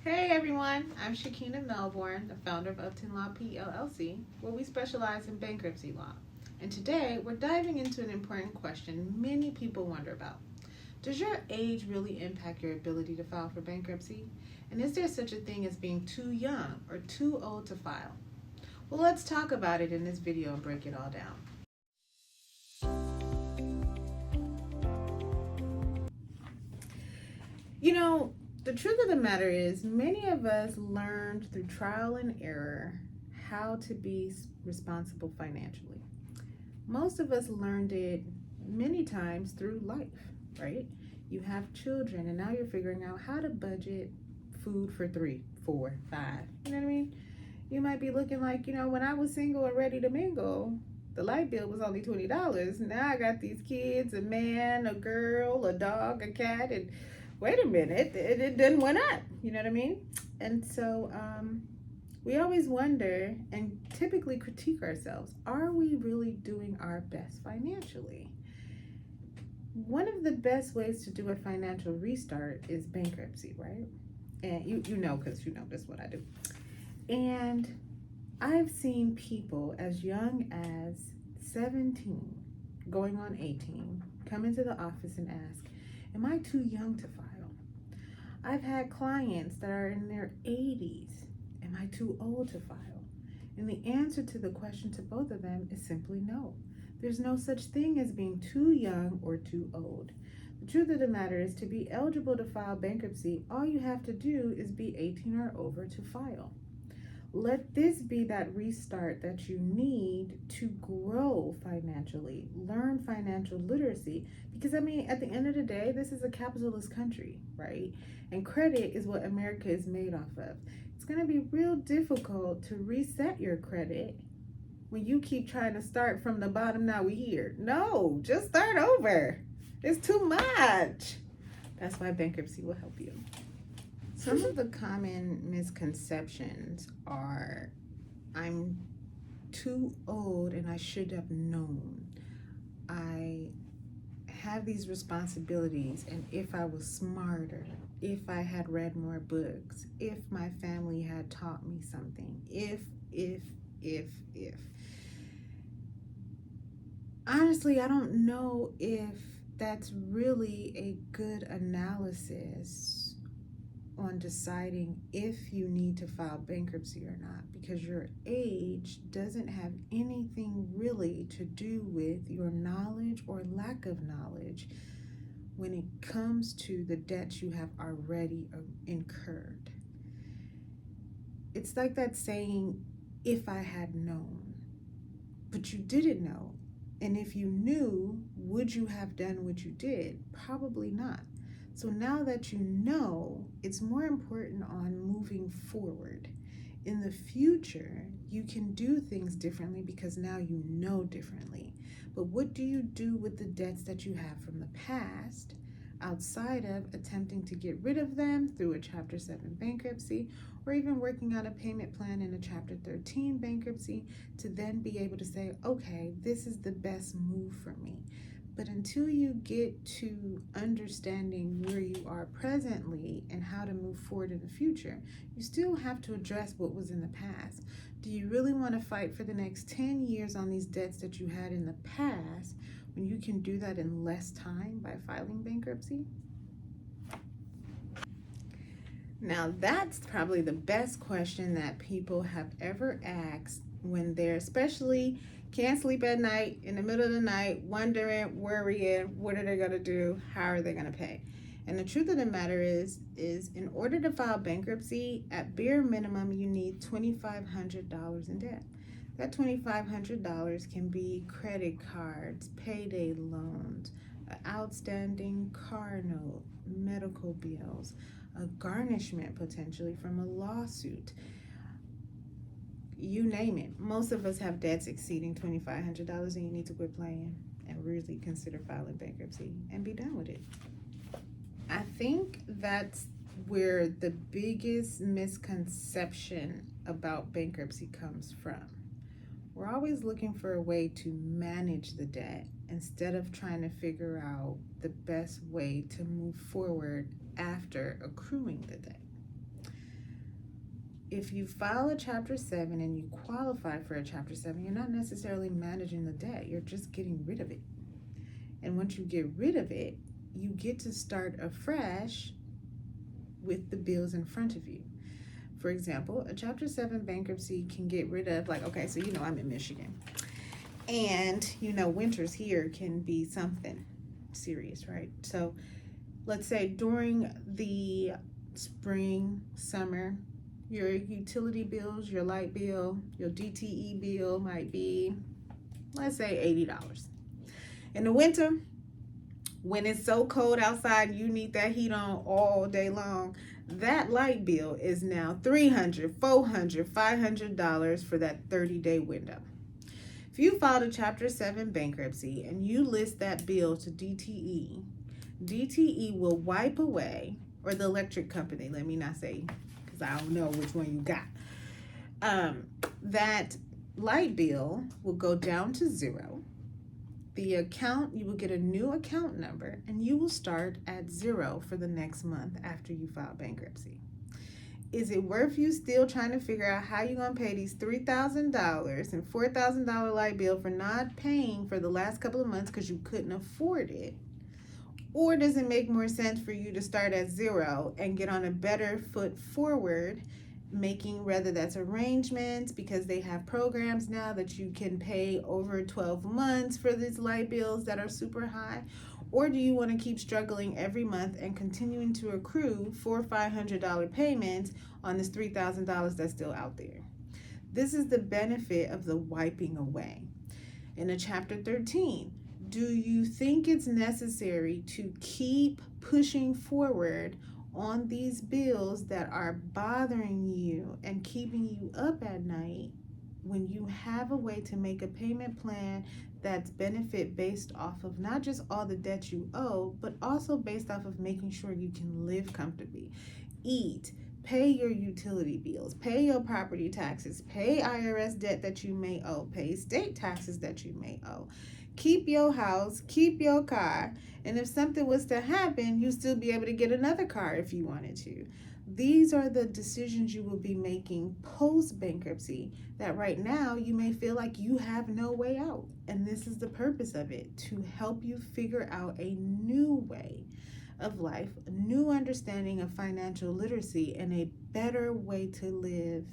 Hey everyone, I'm Shakeena Melbourne, the founder of Upton Law PLLC, where we specialize in bankruptcy law. And today we're diving into an important question many people wonder about. Does your age really impact your ability to file for bankruptcy? And is there such a thing as being too young or too old to file? Well, let's talk about it in this video and break it all down. You know, the truth of the matter is, many of us learned through trial and error how to be responsible financially. Most of us learned it many times through life, right? You have children, and now you're figuring out how to budget food for 3, 4, 5. You know what I mean? You might be looking like, when I was single and ready to mingle, the light bill was only $20. Now I got these kids, a man, a girl, a dog, a cat, and wait a minute, it didn't went up. You know what I mean? And so we always wonder and typically critique ourselves. Are we really doing our best financially? One of the best ways to do a financial restart is bankruptcy, right? And you know, because you know that's what I do. And I've seen people as young as 17, going on 18, come into the office and ask, am I too young to file? I've had clients that are in their 80s. Am I too old to file? And the answer to the question to both of them is simply no. There's no such thing as being too young or too old. The truth of the matter is, to be eligible to file bankruptcy, all you have to do is be 18 or over to file. Let this be that restart that you need to grow financially, learn financial literacy, because at the end of the day, this is a capitalist country, right? And credit is what America is made off of. It's going to be real difficult to reset your credit when you keep trying to start from the bottom. Now we here. No, just start over. It's too much. That's why bankruptcy will help you. Some of the common misconceptions are, I'm too old and I should have known. I have these responsibilities, and if I was smarter, if I had read more books, if my family had taught me something, if. Honestly, I don't know if that's really a good analysis on deciding if you need to file bankruptcy or not, because your age doesn't have anything really to do with your knowledge or lack of knowledge when it comes to the debts you have already incurred. It's like that saying, if I had known, but you didn't know. And if you knew, would you have done what you did? Probably not. So now that you know, it's more important on moving forward. In the future, you can do things differently because now you know differently. But what do you do with the debts that you have from the past, outside of attempting to get rid of them through a Chapter 7 bankruptcy, or even working out a payment plan in a Chapter 13 bankruptcy to then be able to say, okay, this is the best move for me. But until you get to understanding where you are presently and how to move forward in the future, you still have to address what was in the past. Do you really want to fight for the next 10 years on these debts that you had in the past when you can do that in less time by filing bankruptcy? Now, that's probably the best question that people have ever asked when they're especially can't sleep at night, in the middle of the night, wondering, worrying, what are they going to do? How are they going to pay? And the truth of the matter is in order to file bankruptcy, at bare minimum, you need $2,500 in debt. That $2,500 can be credit cards, payday loans, an outstanding car note, medical bills, a garnishment potentially from a lawsuit. You name it. Most of us have debts exceeding $2,500, and you need to quit playing and really consider filing bankruptcy and be done with it. I think that's where the biggest misconception about bankruptcy comes from. We're always looking for a way to manage the debt instead of trying to figure out the best way to move forward after accruing the debt. if you file a Chapter 7 and you qualify for a Chapter 7, you're not necessarily managing the debt, you're just getting rid of it. And once you get rid of it, you get to start afresh with the bills in front of you. For example, a Chapter 7 bankruptcy can get rid of, like, okay, so I'm in Michigan. And winters here can be something serious, right? So let's say during the spring, summer, your utility bills, your light bill, your DTE bill might be, let's say, $80. In the winter, when it's so cold outside, you need that heat on all day long, that light bill is now $300, $400, $500 for that 30-day window. If you filed a Chapter 7 bankruptcy and you list that bill to DTE, DTE will wipe away, or the electric company, let me not say, because I don't know which one you got. That light bill will go down to zero. The account, you will get a new account number, and you will start at zero for the next month after you file bankruptcy. Is it worth you still trying to figure out how you're going to pay these $3,000 and $4,000 light bill for not paying for the last couple of months because you couldn't afford it? Or does it make more sense for you to start at zero and get on a better foot forward, making, whether that's arrangements, because they have programs now that you can pay over 12 months for these light bills that are super high? Or do you want to keep struggling every month and continuing to accrue $400 or $500 payments on this $3,000 that's still out there? This is the benefit of the wiping away. In a Chapter 13, do you think it's necessary to keep pushing forward on these bills that are bothering you and keeping you up at night when you have a way to make a payment plan that's benefit based off of not just all the debt you owe, but also based off of making sure you can live comfortably, eat, pay your utility bills, pay your property taxes, pay IRS debt that you may owe, pay state taxes that you may owe, keep your house, keep your car, and if something was to happen, you'll still be able to get another car if you wanted to. These are the decisions you will be making post-bankruptcy that right now you may feel like you have no way out. And this is the purpose of it, to help you figure out a new way of life, a new understanding of financial literacy, and a better way to live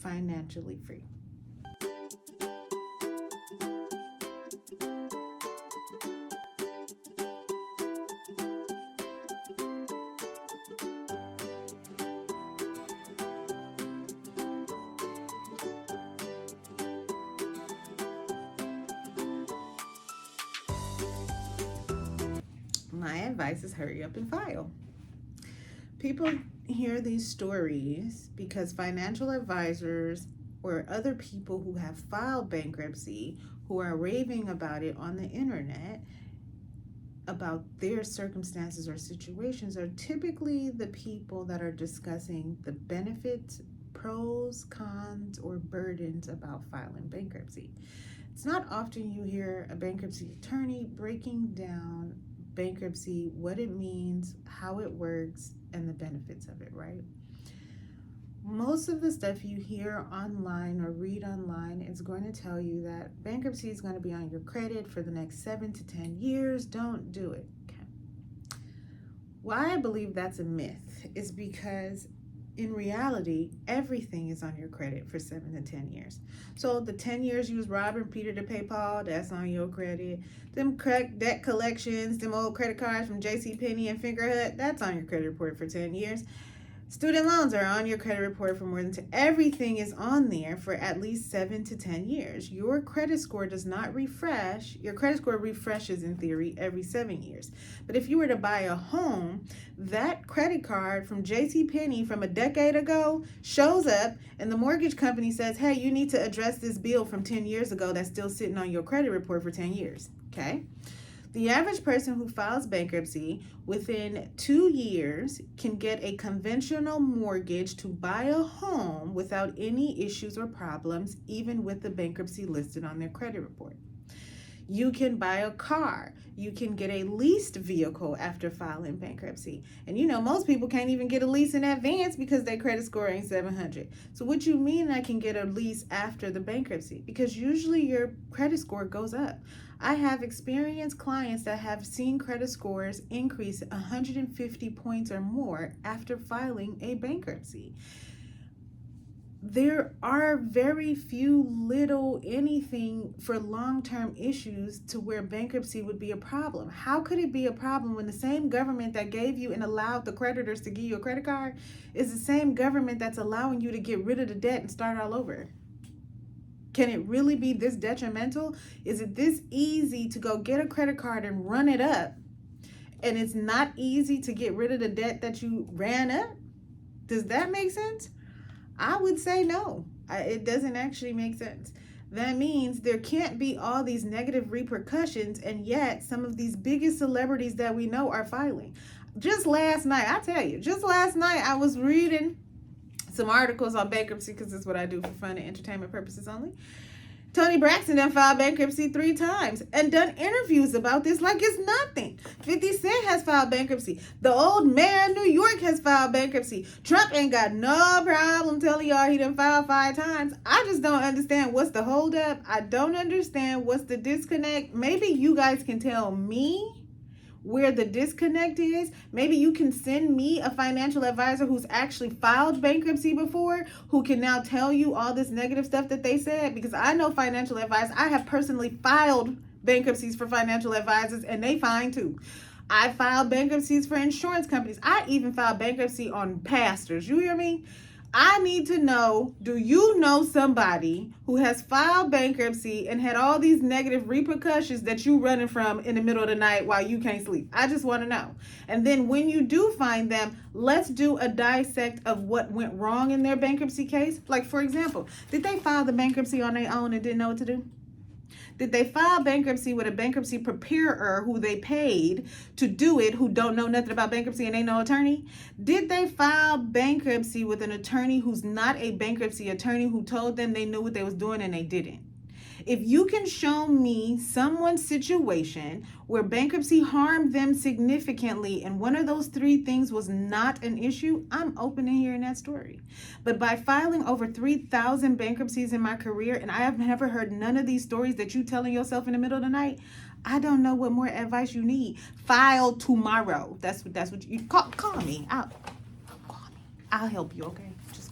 financially free. My advice is hurry up and file. People hear these stories because financial advisors or other people who have filed bankruptcy, who are raving about it on the internet, about their circumstances or situations, are typically the people that are discussing the benefits, pros, cons, or burdens about filing bankruptcy. It's not often you hear a bankruptcy attorney breaking down bankruptcy, what it means, how it works, and the benefits of it, right? Most of the stuff you hear online or read online is going to tell you that bankruptcy is going to be on your credit for the next 7 to 10 years. Don't do it. Okay. Why I believe that's a myth is because in reality, everything is on your credit for 7 to 10 years. So the 10 years you was robbing Peter to pay Paul, that's on your credit. Them debt collections, them old credit cards from JCPenney and Fingerhut, that's on your credit report for 10 years. Student loans are on your credit report for more than 10. Everything is on there for at least 7 to 10 years. Your credit score does not refresh. Your credit score refreshes in theory every 7 years. But if you were to buy a home, that credit card from JCPenney from a decade ago shows up and the mortgage company says, hey, you need to address this bill from 10 years ago that's still sitting on your credit report for 10 years, okay? The average person who files bankruptcy within 2 years can get a conventional mortgage to buy a home without any issues or problems, even with the bankruptcy listed on their credit report. You can buy a car. You can get a leased vehicle after filing bankruptcy. And most people can't even get a lease in advance because their credit score ain't 700. So what you mean I can get a lease after the bankruptcy? Because usually your credit score goes up. I have experienced clients that have seen credit scores increase 150 points or more after filing a bankruptcy. There are very few little anything for long-term issues to where bankruptcy would be a problem. How could it be a problem when the same government that gave you and allowed the creditors to give you a credit card is the same government that's allowing you to get rid of the debt and start all over? Can it really be this detrimental? Is it this easy to go get a credit card and run it up, and it's not easy to get rid of the debt that you ran up? Does that make sense? I would say no. It doesn't actually make sense. That means there can't be all these negative repercussions, and yet some of these biggest celebrities that we know are filing. Just last night I was reading some articles on bankruptcy, because it's what I do for fun and entertainment purposes only. Toni Braxton done filed bankruptcy 3 times and done interviews about this like it's nothing. 50 Cent has filed bankruptcy. The old mayor of New York has filed bankruptcy. Trump ain't got no problem telling y'all he done filed 5 times. I just don't understand what's the holdup. I don't understand what's the disconnect. Maybe you guys can tell me where the disconnect is. Maybe you can send me a financial advisor who's actually filed bankruptcy before, who can now tell you all this negative stuff that they said, because I know financial advice. I have personally filed bankruptcies for financial advisors, and they fine too. I filed bankruptcies for insurance companies. I even filed bankruptcy on pastors. You hear me? I need to know, do you know somebody who has filed bankruptcy and had all these negative repercussions that you running from in the middle of the night while you can't sleep? I just want to know. And then when you do find them, let's do a dissect of what went wrong in their bankruptcy case. Like, for example, did they file the bankruptcy on their own and didn't know what to do? Did they file bankruptcy with a bankruptcy preparer who they paid to do it, who don't know nothing about bankruptcy and ain't no attorney? Did they file bankruptcy with an attorney who's not a bankruptcy attorney, who told them they knew what they was doing and they didn't? If you can show me someone's situation where bankruptcy harmed them significantly and one of those 3 things was not an issue, I'm open to hearing that story. But by filing over 3,000 bankruptcies in my career, and I have never heard none of these stories that you telling yourself in the middle of the night, I don't know what more advice you need. File tomorrow. That's what you call me. I'll help you, okay? Just